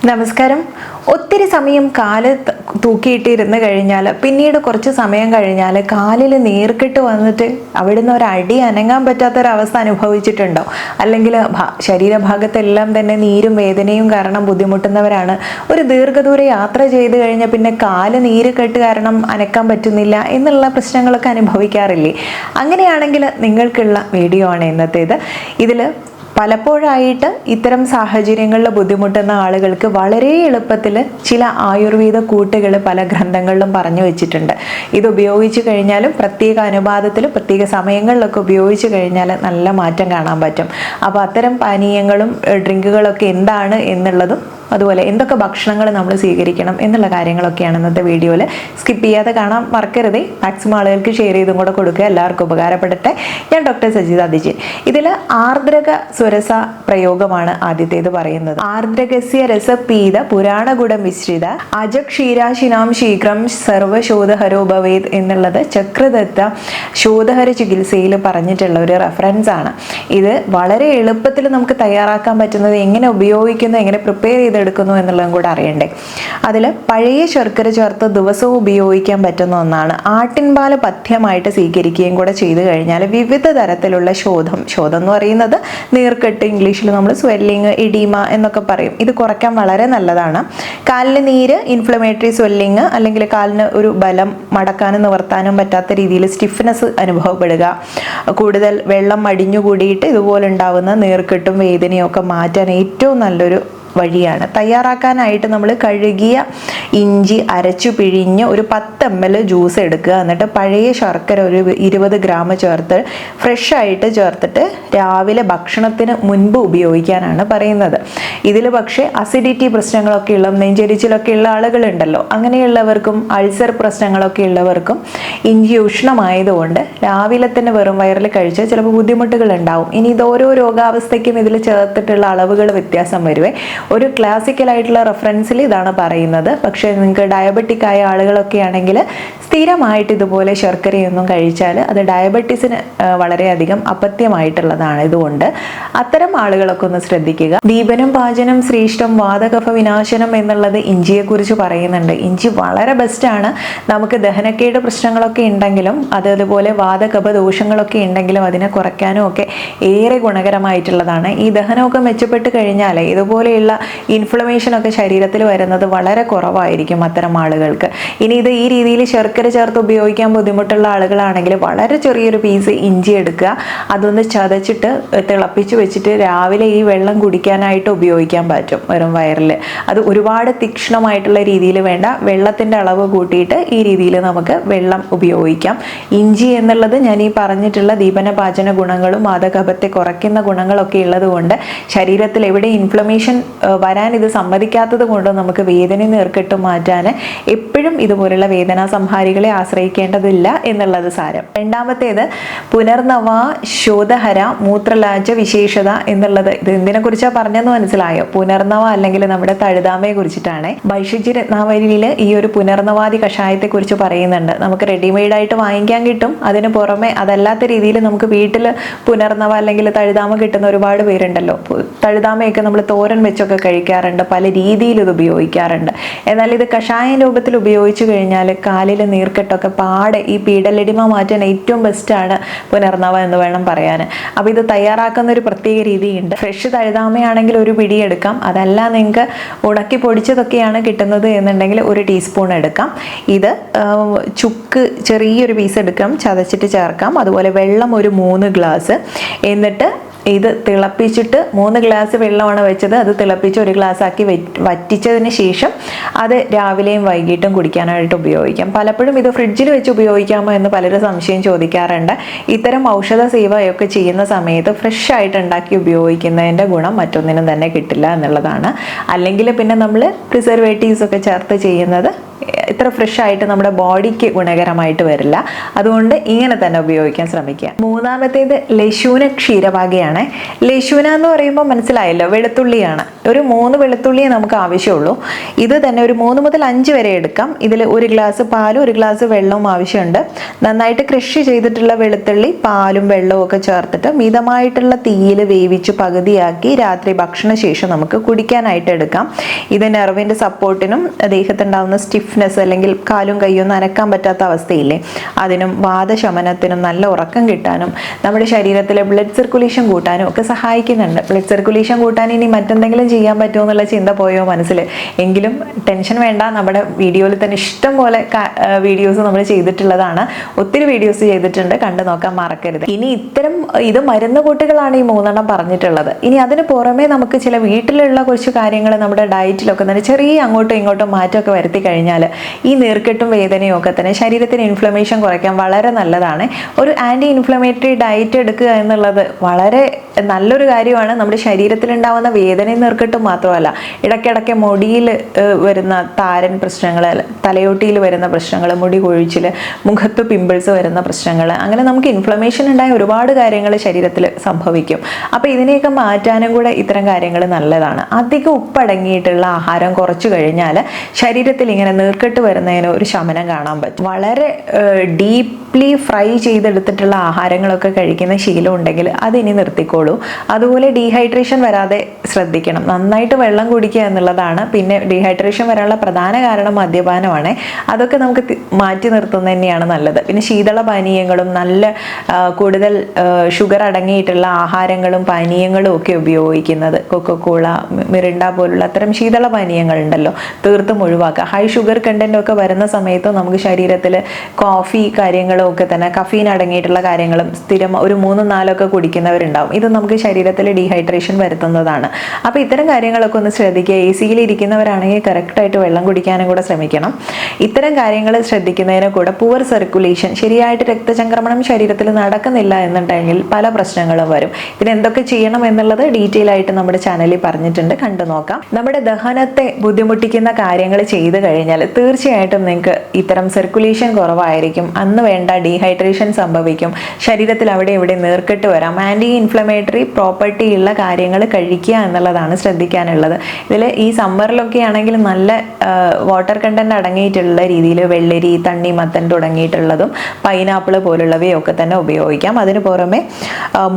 നമസ്കാരം. ഒത്തിരി സമയം കാല് തൂക്കിയിട്ടിരുന്ന് കഴിഞ്ഞാൽ പിന്നീട് കുറച്ച് സമയം കഴിഞ്ഞാൽ കാലിൽ നീർക്കെട്ട് വന്നിട്ട് അവിടുന്ന് ഒരു അടി അനങ്ങാൻ പറ്റാത്തൊരവസ്ഥ അനുഭവിച്ചിട്ടുണ്ടോ? അല്ലെങ്കിൽ ശരീരഭാഗത്തെല്ലാം തന്നെ നീരും വേദനയും കാരണം ബുദ്ധിമുട്ടുന്നവരാണ്. ഒരു ദീർഘദൂര യാത്ര ചെയ്ത് കഴിഞ്ഞാൽ പിന്നെ കാല് നീര് കെട്ട് കാരണം അനക്കാൻ പറ്റുന്നില്ല എന്നുള്ള പ്രശ്നങ്ങളൊക്കെ അനുഭവിക്കാറില്ലേ? അങ്ങനെയാണെങ്കിൽ നിങ്ങൾക്കുള്ള വീഡിയോ ആണ് ഇന്നത്തേത്. ഇതിൽ പലപ്പോഴായിട്ട് ഇത്തരം സാഹചര്യങ്ങളിൽ ബുദ്ധിമുട്ടുന്ന ആളുകൾക്ക് വളരെ എളുപ്പത്തിൽ ചില ആയുർവേദ കൂട്ടുകൾ പല ഗ്രന്ഥങ്ങളിലും പറഞ്ഞു വെച്ചിട്ടുണ്ട്. ഇത് ഉപയോഗിച്ച് കഴിഞ്ഞാലും പ്രത്യേക അനുപാതത്തിൽ പ്രത്യേക സമയങ്ങളിലൊക്കെ ഉപയോഗിച്ച് കഴിഞ്ഞാൽ നല്ല മാറ്റം കാണാൻ പറ്റും. അപ്പോൾ അത്തരം പാനീയങ്ങളും ഡ്രിങ്കുകളൊക്കെ എന്താണ് എന്നുള്ളതും അതുപോലെ എന്തൊക്കെ ഭക്ഷണങ്ങൾ നമ്മൾ സ്വീകരിക്കണം എന്നുള്ള കാര്യങ്ങളൊക്കെയാണ് ഇന്നത്തെ വീഡിയോയിൽ. സ്കിപ്പ് ചെയ്യാതെ കാണാൻ മറക്കരുതേ. മാക്സിമം ആളുകൾക്ക് ഷെയർ ചെയ്തും കൂടെ കൊടുക്കുക. എല്ലാവർക്കും ഉപകാരപ്പെടട്ടെ. ഞാൻ ഡോക്ടർ സജിത ദിജിൻ. ഇതിൽ ആർദ്രക സ്വരസ പ്രയോഗമാണ് ആദ്യത്തേത് പറയുന്നത്. ആർദ്രകസ്യ രസപീത പുരാണഗുണ മിശ്രിത അജക്ഷീരാശിനാം ശീഘ്രം സർവശോധഹരോ ഭവേത് എന്നുള്ളത് ചക്രദത്ത ശോധഹര ചികിത്സയിൽ പറഞ്ഞിട്ടുള്ള ഒരു റെഫറൻസ് ആണ്. ഇത് വളരെ എളുപ്പത്തിൽ നമുക്ക് തയ്യാറാക്കാൻ പറ്റുന്നത്, എങ്ങനെ ഉപയോഗിക്കുന്നു, എങ്ങനെ പ്രിപ്പയർ ചെയ്ത് എടുക്കുന്നു എന്നുള്ളതും കൂടെ അറിയണ്ടേ. അതിൽ പഴയ ശർക്കര ചേർത്ത് ദിവസവും ഉപയോഗിക്കാൻ പറ്റുന്ന ഒന്നാണ്. ആട്ടിൻപാല് പഥ്യമായിട്ട് സ്വീകരിക്കുകയും കൂടെ ചെയ്തു കഴിഞ്ഞാൽ വിവിധ തരത്തിലുള്ള ശോധം എന്ന് പറയുന്നത് നീർക്കെട്ട്, ഇംഗ്ലീഷിൽ നമ്മൾ സ്വെല്ലിങ്, ഇഡീമ എന്നൊക്കെ പറയും, ഇത് കുറയ്ക്കാൻ വളരെ നല്ലതാണ്. കാലിന് നീര്, ഇൻഫ്ലമേറ്ററി സ്വെല്ലിങ്, അല്ലെങ്കിൽ കാലിന് ഒരു ബലം മടക്കാനും നിവർത്താനും പറ്റാത്ത രീതിയിൽ സ്റ്റിഫ്നെസ് അനുഭവപ്പെടുക, കൂടുതൽ വെള്ളം അടിഞ്ഞുകൂടിയിട്ട് ഇതുപോലെ ഉണ്ടാവുന്ന നീർക്കെട്ടും വേദനയും ഒക്കെ മാറ്റാൻ ഏറ്റവും നല്ലൊരു വഴിയാണ്. തയ്യാറാക്കാനായിട്ട് നമ്മൾ കഴുകിയ ഇഞ്ചി അരച്ചു പിഴിഞ്ഞ് ഒരു 10 ml ജ്യൂസ് എടുക്കുക. എന്നിട്ട് പഴയ ശർക്കര ഒരു 20 ഗ്രാം ചേർത്ത് ഫ്രഷ് ആയിട്ട് ചേർത്തിട്ട് രാവിലെ ഭക്ഷണത്തിന് മുൻപ് ഉപയോഗിക്കാനാണ് പറയുന്നത്. ഇതിൽ പക്ഷേ അസിഡിറ്റി പ്രശ്നങ്ങളൊക്കെ ഉള്ള, നെഞ്ചരിച്ചിലൊക്കെ ഉള്ള ആളുകളുണ്ടല്ലോ, അങ്ങനെയുള്ളവർക്കും അൾസർ പ്രശ്നങ്ങളൊക്കെ ഉള്ളവർക്കും ഇഞ്ചി ഉഷ്ണമായതുകൊണ്ട് രാവിലെ തന്നെ വെറും വയറിൽ കഴിച്ച് ചിലപ്പോൾ ബുദ്ധിമുട്ടുകൾ ഉണ്ടാവും. ഇനി ഇത് ഓരോ രോഗാവസ്ഥയ്ക്കും ഇതിൽ ചേർത്തിട്ടുള്ള അളവുകൾ വ്യത്യാസം വരുവേ. ഒരു ക്ലാസിക്കലായിട്ടുള്ള റെഫറൻസിൽ ഇതാണ് പറയുന്നത്. പക്ഷേ നിങ്ങൾക്ക് ഡയബറ്റിക് ആയ ആളുകളൊക്കെ ആണെങ്കിൽ സ്ഥിരമായിട്ട് ഇതുപോലെ ശർക്കരയൊന്നും കഴിച്ചാൽ അത് ഡയബറ്റീസിന് വളരെയധികം അപത്യമായിട്ടുള്ളതാണ്. ഇതുകൊണ്ട് അത്തരം ആളുകളൊക്കെ ഒന്ന് ശ്രദ്ധിക്കുക. ദീപനം പാചനം ശ്രീഷ്ടം വാതകഫ വിനാശനം എന്നുള്ളത് ഇഞ്ചിയെക്കുറിച്ച് പറയുന്നുണ്ട്. ഇഞ്ചി വളരെ ബെസ്റ്റാണ്. നമുക്ക് ദഹനക്കേട് പ്രശ്നങ്ങളൊക്കെ ഉണ്ടെങ്കിലും അതുപോലെ വാതകഫ ദോഷങ്ങളൊക്കെ ഉണ്ടെങ്കിലും അതിനെ കുറയ്ക്കാനും ഒക്കെ ഏറെ ഗുണകരമായിട്ടുള്ളതാണ്. ഈ ദഹനമൊക്കെ മെച്ചപ്പെട്ട് കഴിഞ്ഞാൽ ഇതുപോലെയുള്ള ഇൻഫ്ലമേഷൻ ഒക്കെ ശരീരത്തിൽ വരുന്നത് വളരെ കുറവായിരിക്കും അത്തരം ആളുകൾക്ക്. ഇനി ഇത് ഈ രീതിയിൽ ശർക്കര ചേർത്ത് ഉപയോഗിക്കാൻ ബുദ്ധിമുട്ടുള്ള ആളുകളാണെങ്കിൽ വളരെ ചെറിയൊരു പീസ് ഇഞ്ചി എടുക്കുക, അതൊന്ന് ചതച്ചിട്ട് തിളപ്പിച്ച് വെച്ചിട്ട് രാവിലെ ഈ വെള്ളം കുടിക്കാനായിട്ട് ഉപയോഗിക്കാൻ പറ്റും വെറും വയറിൽ. അത് ഒരുപാട് തീക്ഷ്ണമായിട്ടുള്ള രീതിയിൽ വേണ്ട, വെള്ളത്തിൻ്റെ അളവ് കൂട്ടിയിട്ട് ഈ രീതിയിൽ നമുക്ക് വെള്ളം ഉപയോഗിക്കാം. ഇഞ്ചി എന്നുള്ളത് ഞാൻ ഈ പറഞ്ഞിട്ടുള്ള ദീപന പാചന ഗുണങ്ങളും വാതകഫത്തെ കുറയ്ക്കുന്ന ഗുണങ്ങളൊക്കെ ഉള്ളത് കൊണ്ട് ശരീരത്തിൽ എവിടെ ഇൻഫ്ലമേഷൻ വരാൻ ഇത് സമ്മതിക്കാത്തത് കൊണ്ട് നമുക്ക് വേദന നീർക്കെട്ട് മാറ്റാൻ എപ്പോഴും ഇതുപോലുള്ള വേദനാ സംഹാരികളെ ആശ്രയിക്കേണ്ടതില്ല എന്നുള്ളത് സാരം. രണ്ടാമത്തേത് പുനർനവ ശോധഹര മൂത്രലാജ വിശേഷത എന്നുള്ളത്. ഇത് എന്തിനെ കുറിച്ചാണ് പറഞ്ഞതെന്ന് മനസ്സിലായോ? പുനർനവ അല്ലെങ്കിൽ നമ്മുടെ തഴുതാമയെ കുറിച്ചിട്ടാണ്. ഭൈഷജ്യ രത്നാവലിയിൽ ഈ ഒരു പുനർനവാദി കഷായത്തെ കുറിച്ച് പറയുന്നുണ്ട്. നമുക്ക് റെഡിമെയ്ഡ് ആയിട്ട് വാങ്ങിക്കാൻ കിട്ടും. അതിന് പുറമെ അതല്ലാത്ത രീതിയിൽ നമുക്ക് വീട്ടിൽ പുനർനവ അല്ലെങ്കിൽ തഴുതാമ കിട്ടുന്ന ഒരുപാട് പേരുണ്ടല്ലോ. തഴുതാമയൊക്കെ നമ്മൾ തോരൻ വെച്ചൊക്കെ കഴിക്കാറുണ്ട്, പല രീതിയിൽ ഇത് ഉപയോഗിക്കാറുണ്ട്. എന്നാൽ ഇത് കഷായ രൂപത്തിൽ ഉപയോഗിച്ചു കഴിഞ്ഞാൽ കാലിലെ നീർക്കെട്ടൊക്കെ പാടെ ഈ പീഡലെഡിമ മാറ്റാൻ ഏറ്റവും ബെസ്റ്റാണ് പുനർനവ എന്ന് വേണം പറയാൻ. അപ്പോൾ ഇത് തയ്യാറാക്കുന്ന ഒരു പ്രത്യേക രീതിയുണ്ട്. ഫ്രഷ് തഴുതാമയാണെങ്കിൽ ഒരു പിടി എടുക്കാം, അതല്ല നിങ്ങൾക്ക് ഉണക്കി പൊടിച്ചതൊക്കെയാണ് കിട്ടുന്നത് എന്നുണ്ടെങ്കിൽ 1 ടീസ്പൂൺ എടുക്കാം. ഇത് ചുക്ക് ചെറിയൊരു പീസ് എടുക്കാം, ചതച്ചിട്ട് ചേർക്കാം. അതുപോലെ വെള്ളം ഒരു 3 ഗ്ലാസ്. എന്നിട്ട് ഇത് തിളപ്പിച്ചിട്ട് 3 ഗ്ലാസ് വെള്ളമാണ് വെച്ചത്, അത് തിളപ്പിച്ച് 1 ഗ്ലാസ് ആക്കി വറ്റിച്ചതിന് ശേഷം അത് രാവിലെയും വൈകിട്ടും കുടിക്കാനായിട്ട് ഉപയോഗിക്കാം. പലപ്പോഴും ഇത് ഫ്രിഡ്ജിൽ വെച്ച് ഉപയോഗിക്കാമോ എന്ന് പലരും സംശയം ചോദിക്കാറുണ്ട്. ഇത്തരം ഔഷധ സേവയൊക്കെ ചെയ്യുന്ന സമയത്ത് ഫ്രഷ് ആയിട്ട് ഉണ്ടാക്കി ഉപയോഗിക്കുന്നതിൻ്റെ ഗുണം മറ്റൊന്നിനും തന്നെ കിട്ടില്ല എന്നുള്ളതാണ്. അല്ലെങ്കിൽ പിന്നെ നമ്മൾ പ്രിസർവേറ്റീവ്സ് ഒക്കെ ചേർത്ത് ചെയ്യുന്നത് ഇത്ര ഫ്രഷ് ആയിട്ട് നമ്മുടെ ബോഡിക്ക് ഗുണകരമായിട്ട് വരില്ല. അതുകൊണ്ട് ഇങ്ങനെ തന്നെ ഉപയോഗിക്കാൻ ശ്രമിക്കുക. മൂന്നാമത്തേത് ലശൂന ക്ഷീരഭാഗയാണ്. ലശൂന എന്ന് പറയുമ്പോൾ മനസ്സിലായല്ലോ, വെളുത്തുള്ളിയാണ്. ഒരു 3 വെളുത്തുള്ളിയെ നമുക്ക് ആവശ്യമുള്ളൂ. ഇത് തന്നെ ഒരു 3 മുതൽ 5 വരെ എടുക്കാം. ഇതിൽ 1 ഗ്ലാസ് പാലും 1 ഗ്ലാസ് വെള്ളവും ആവശ്യമുണ്ട്. നന്നായിട്ട് ക്രഷ് ചെയ്തിട്ടുള്ള വെളുത്തുള്ളി പാലും വെള്ളവും ഒക്കെ ചേർത്തിട്ട് മിതമായിട്ടുള്ള തീയിൽ വേവിച്ച് പകുതിയാക്കി രാത്രി ഭക്ഷണശേഷം നമുക്ക് കുടിക്കാനായിട്ട് എടുക്കാം. ഇത് നെർവിൻ്റെ സപ്പോർട്ടിനും ദേഹത്തുണ്ടാകുന്ന സ്റ്റിഫ്നെസ് അല്ലെങ്കിൽ കാലും കൈയും നനക്കാൻ പറ്റാത്ത അവസ്ഥയില്ലേ, അതിനും വാദശമനത്തിനും നല്ല ഉറക്കം കിട്ടാനും നമ്മുടെ ശരീരത്തിലെ ബ്ലഡ് സർക്കുലേഷൻ കൂട്ടാനും ഒക്കെ സഹായിക്കുന്നുണ്ട്. ബ്ലഡ് സർക്കുലേഷൻ കൂട്ടാൻ ഇനി മറ്റെന്തെങ്കിലും ചെയ്യാൻ പറ്റുമോ എന്നുള്ള ചിന്ത പോയോ മനസ്സിൽ? എങ്കിലും ടെൻഷൻ വേണ്ട, നമ്മുടെ വീഡിയോയിൽ തന്നെ ഇഷ്ടം പോലെ വീഡിയോസ് നമ്മൾ ചെയ്തിട്ടുള്ളതാണ്. ഒത്തിരി വീഡിയോസ് ചെയ്തിട്ടുണ്ട്, കണ്ടു നോക്കാൻ മറക്കരുത്. ഇനി ഇത് മരുന്ന് കൂട്ടുകളാണ് ഈ 3 പറഞ്ഞിട്ടുള്ളത്. ഇനി അതിന് പുറമെ നമുക്ക് ചില വീട്ടിലുള്ള കുറച്ച് കാര്യങ്ങൾ നമ്മുടെ ഡയറ്റിലൊക്കെ തന്നെ ചെറിയ അങ്ങോട്ടും ഇങ്ങോട്ടും മാറ്റമൊക്കെ വരുത്തി കഴിഞ്ഞാൽ ഈ നീർക്കെട്ടും വേദനയും ഒക്കെ തന്നെ ശരീരത്തിന് ഇൻഫ്ലമേഷൻ കുറയ്ക്കാൻ വളരെ നല്ലതാണ്. ഒരു ആൻറ്റി ഇൻഫ്ലമേറ്ററി ഡയറ്റ് എടുക്കുക എന്നുള്ളത് വളരെ നല്ലൊരു കാര്യമാണ്. നമ്മുടെ ശരീരത്തിലുണ്ടാവുന്ന വേദനയും നീർക്കെട്ടും മാത്രമല്ല, ഇടയ്ക്കിടയ്ക്ക് മുടിയിൽ വരുന്ന താരൻ പ്രശ്നങ്ങൾ, തലയോട്ടിയിൽ വരുന്ന പ്രശ്നങ്ങൾ, മുടി കൊഴിച്ചിൽ, മുഖത്ത് പിമ്പിൾസ് വരുന്ന പ്രശ്നങ്ങൾ, അങ്ങനെ നമുക്ക് ഇൻഫ്ലമേഷൻ ഉണ്ടായ ഒരുപാട് കാര്യങ്ങൾ ശരീരത്തിൽ സംഭവിക്കും. അപ്പോൾ ഇതിനെയൊക്കെ മാറ്റാനും കൂടെ ഇത്തരം കാര്യങ്ങൾ നല്ലതാണ്. അധികം ഉപ്പടങ്ങിയിട്ടുള്ള ആഹാരം കുറച്ചു കഴിഞ്ഞാൽ ശരീരത്തിൽ ഇങ്ങനെ നീർക്കെട്ട് വരുന്നതിന് ഒരു ശമനം കാണാൻ പറ്റും. വളരെ ഡീപ്ലി ഫ്രൈ ചെയ്തെടുത്തിട്ടുള്ള ആഹാരങ്ങളൊക്കെ കഴിക്കുന്ന ശീലം ഉണ്ടെങ്കിൽ അതിനി നിർത്തിക്കോളൂ. അതുപോലെ ഡീഹൈഡ്രേഷൻ വരാതെ ശ്രദ്ധിക്കണം. നന്നായിട്ട് വെള്ളം കുടിക്കുക എന്നുള്ളതാണ്. പിന്നെ ഡീഹൈഡ്രേഷൻ വരാനുള്ള പ്രധാന കാരണം മദ്യപാനമാണ്. അതൊക്കെ നമുക്ക് മാറ്റി നിർത്തുന്നത് തന്നെയാണ് നല്ലത്. പിന്നെ ശീതള പാനീയങ്ങളും നല്ല കൂടുതൽ ഷുഗർ അടങ്ങിയിട്ടുള്ള ആഹാരങ്ങളും പാനീയങ്ങളും ഒക്കെ ഉപയോഗിക്കുന്നത്, കൊക്കക്കോള, മിറിണ്ട പോലുള്ള അത്തരം ശീതള പാനീയങ്ങളുണ്ടല്ലോ, തീർത്തും ഒഴിവാക്കുക. ഹൈ ഷുഗർ കണ്ടന്റ് ഒക്കെ വരുന്ന സമയത്ത് നമുക്ക് ശരീരത്തിൽ കോഫി കാര്യങ്ങളും ഒക്കെ തന്നെ കഫീൻ അടങ്ങിയിട്ടുള്ള കാര്യങ്ങളും സ്ഥിരം ഒരു 3-4 ഒക്കെ കുടിക്കുന്നവരുണ്ടാവും. ഇത് നമുക്ക് ശരീരത്തിൽ ഡീഹൈഡ്രേഷൻ വരുത്തുന്നതാണ്. അപ്പോൾ ഇത്തരം കാര്യങ്ങളൊക്കെ ഒന്ന് ശ്രദ്ധിക്കുക. AC-യിൽ ഇരിക്കുന്നവരാണെങ്കിൽ കറക്റ്റായിട്ട് വെള്ളം കുടിക്കാനും കൂടെ ശ്രമിക്കണം. ഇത്തരം കാര്യങ്ങൾ ശ്രദ്ധിക്കുന്നതിന് കൂടെ പുവർ സർക്കുലേഷൻ, ശരിയായിട്ട് രക്തചംക്രമണം ശരീരത്തിൽ നടക്കുന്നില്ല എന്നുണ്ടെങ്കിൽ പല പ്രശ്നങ്ങളും വരും. ഇതിനെന്തൊക്കെ ചെയ്യണം എന്നുള്ളത് ഡീറ്റെയിൽ ആയിട്ട് നമ്മുടെ ചാനലിൽ പറഞ്ഞിട്ടുണ്ട്, കണ്ടു നോക്കാം. നമ്മുടെ ദഹനത്തെ ബുദ്ധിമുട്ടിക്കുന്ന കാര്യങ്ങൾ ചെയ്തു കഴിഞ്ഞാൽ തീർച്ചയായിട്ടും നിങ്ങൾക്ക് ഇത്തരം സർക്കുലേഷൻ കുറവായിരിക്കും. അന്ന് വേണ്ട ഡീഹൈഡ്രേഷൻ സംഭവിക്കും. ശരീരത്തിൽ അവിടെ ഇവിടെ നീർക്കെട്ട് വരാം. ആൻറ്റി ഇൻഫ്ലമേറ്ററി പ്രോപ്പർട്ടി ഉള്ള കാര്യങ്ങൾ കഴിക്കുക എന്നുള്ളതാണ് ശ്രദ്ധിക്കാനുള്ളത്. ഇതിൽ ഈ സമ്മറിലൊക്കെ ആണെങ്കിൽ നല്ല വാട്ടർ കണ്ടന്റ് അടങ്ങിയിട്ടുള്ള രീതിയിൽ വെള്ളരി, തണ്ണിമത്തൻ തുടങ്ങിയിട്ടുള്ളതും പൈനാപ്പിൾ പോലുള്ളവയൊക്കെ തന്നെ ഉപയോഗിക്കാം. അതിന് പുറമെ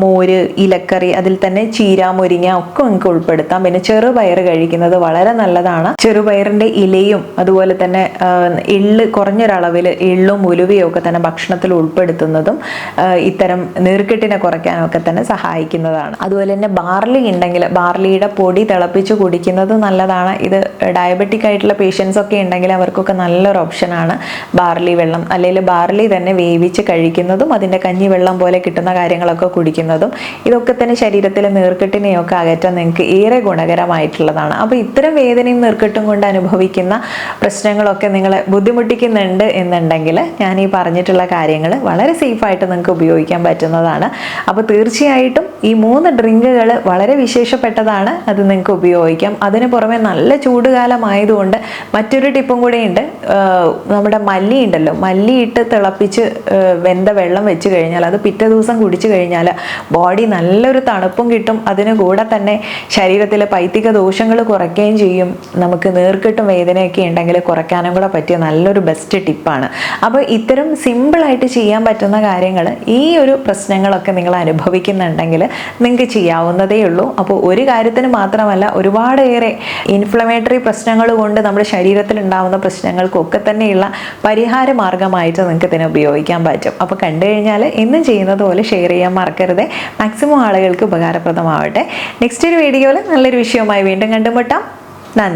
മോര്, ഇലക്കറി, അതിൽ തന്നെ ചീര, മുരിങ്ങ ഒക്കെ നമുക്ക് ഉൾപ്പെടുത്താം. പിന്നെ ചെറുപയർ കഴിക്കുന്നത് വളരെ നല്ലതാണ്. ചെറുപയറിൻ്റെ ഇലയും അതുപോലെ തന്നെ എള്ള്, കുറഞ്ഞൊരളവിൽ എള്ളും ഉലുവയും ഒക്കെ തന്നെ ഭക്ഷണത്തിൽ ഉൾപ്പെടുത്തുന്നതും ഇത്തരം നീർക്കെട്ടിനെ കുറയ്ക്കാനൊക്കെ തന്നെ സഹായിക്കുന്നതാണ്. അതുപോലെ തന്നെ ബാർലി ഉണ്ടെങ്കിൽ ബാർലിയുടെ പൊടി തിളപ്പിച്ച് കുടിക്കുന്നത് നല്ലതാണ്. ഇത് ഡയബറ്റിക് ആയിട്ടുള്ള പേഷ്യൻസ് ഒക്കെ ഉണ്ടെങ്കിൽ അവർക്കൊക്കെ നല്ലൊരു ഓപ്ഷനാണ് ബാർലി വെള്ളം. അല്ലെങ്കിൽ ബാർലി തന്നെ വേവിച്ച് കഴിക്കുന്നതും അതിൻ്റെ കഞ്ഞി വെള്ളം പോലെ കിട്ടുന്ന കാര്യങ്ങളൊക്കെ കുടിക്കുന്നതും ഇതൊക്കെ തന്നെ ശരീരത്തിലെ നീർക്കെട്ടിനെയൊക്കെ അകറ്റാൻ നിങ്ങൾക്ക് ഏറെ ഗുണകരമായിട്ടുള്ളതാണ്. അപ്പോൾ ഇത്തരം വേദനയും നീർക്കെട്ടും കൊണ്ട് അനുഭവിക്കുന്ന പ്രശ്നങ്ങളൊക്കെ നിങ്ങളെ ബുദ്ധിമുട്ടിക്കുന്നുണ്ട് എന്നുണ്ടെങ്കിൽ ഞാൻ ഈ പറഞ്ഞിട്ടുള്ള കാര്യങ്ങൾ വളരെ സേഫായിട്ട് നിങ്ങൾക്ക് ഉപയോഗിക്കാൻ പറ്റുന്നതാണ്. അപ്പോൾ തീർച്ചയായിട്ടും ഈ 3 ഡ്രിങ്കുകൾ വളരെ വിശേഷപ്പെട്ടതാണ്. അത് നിങ്ങൾക്ക് ഉപയോഗിക്കാം. അതിന് പുറമെ നല്ല ചൂടുകാലമായതുകൊണ്ട് മറ്റൊരു ടിപ്പും കൂടെ ഉണ്ട്. നമ്മുടെ മല്ലി ഉണ്ടല്ലോ, മല്ലി ഇട്ട് തിളപ്പിച്ച് വെന്ത വെള്ളം വെച്ച് കഴിഞ്ഞാൽ അത് പിറ്റേ ദിവസം കുടിച്ചു കഴിഞ്ഞാൽ ബോഡി നല്ലൊരു തണുപ്പും കിട്ടും. അതിന് കൂടെ തന്നെ ശരീരത്തിലെ പൈത്തിക ദോഷങ്ങൾ കുറയ്ക്കുകയും ചെയ്യും. നമുക്ക് നീർക്കെട്ടും വേദനയൊക്കെ ഉണ്ടെങ്കിൽ കുറയ്ക്കാനും കൂടെ പറ്റിയ നല്ലൊരു ബെസ്റ്റ് ടിപ്പാണ്. അപ്പോൾ ഇത്തരം സിമ്പിളായിട്ട് ചെയ്യാൻ പറ്റുന്ന കാര്യങ്ങൾ, ഈ ഒരു പ്രശ്നങ്ങളൊക്കെ നിങ്ങൾ അനുഭവിക്കുന്നുണ്ടെങ്കിൽ നിങ്ങൾക്ക് ചെയ്യാവുന്നതേ ഉള്ളൂ. അപ്പോൾ ഒരു കാര്യത്തിന് മാത്രമല്ല, ഒരുപാടേറെ ഇൻഫ്ലമേറ്ററി പ്രശ്നങ്ങൾ കൊണ്ട് നമ്മുടെ ശരീരത്തിൽ ഉണ്ടാകുന്ന പ്രശ്നങ്ങൾക്കൊക്കെ തന്നെയുള്ള പരിഹാര മാർഗമായിട്ട് നിങ്ങൾക്ക് ഇതിനെ ഉപയോഗിക്കാൻ പറ്റും. അപ്പോൾ കണ്ടു കഴിഞ്ഞാൽ എന്നും ചെയ്യുന്നത് പോലെ ഷെയർ ചെയ്യാൻ മറക്കരുത്. മാക്സിമം ആളുകൾക്ക് ഉപകാരപ്രദമാവട്ടെ. നെക്സ്റ്റ് ഒരു വീഡിയോയിൽ നല്ലൊരു വിഷയവുമായി വീണ്ടും കണ്ടുമുട്ടാം. നന്ദി.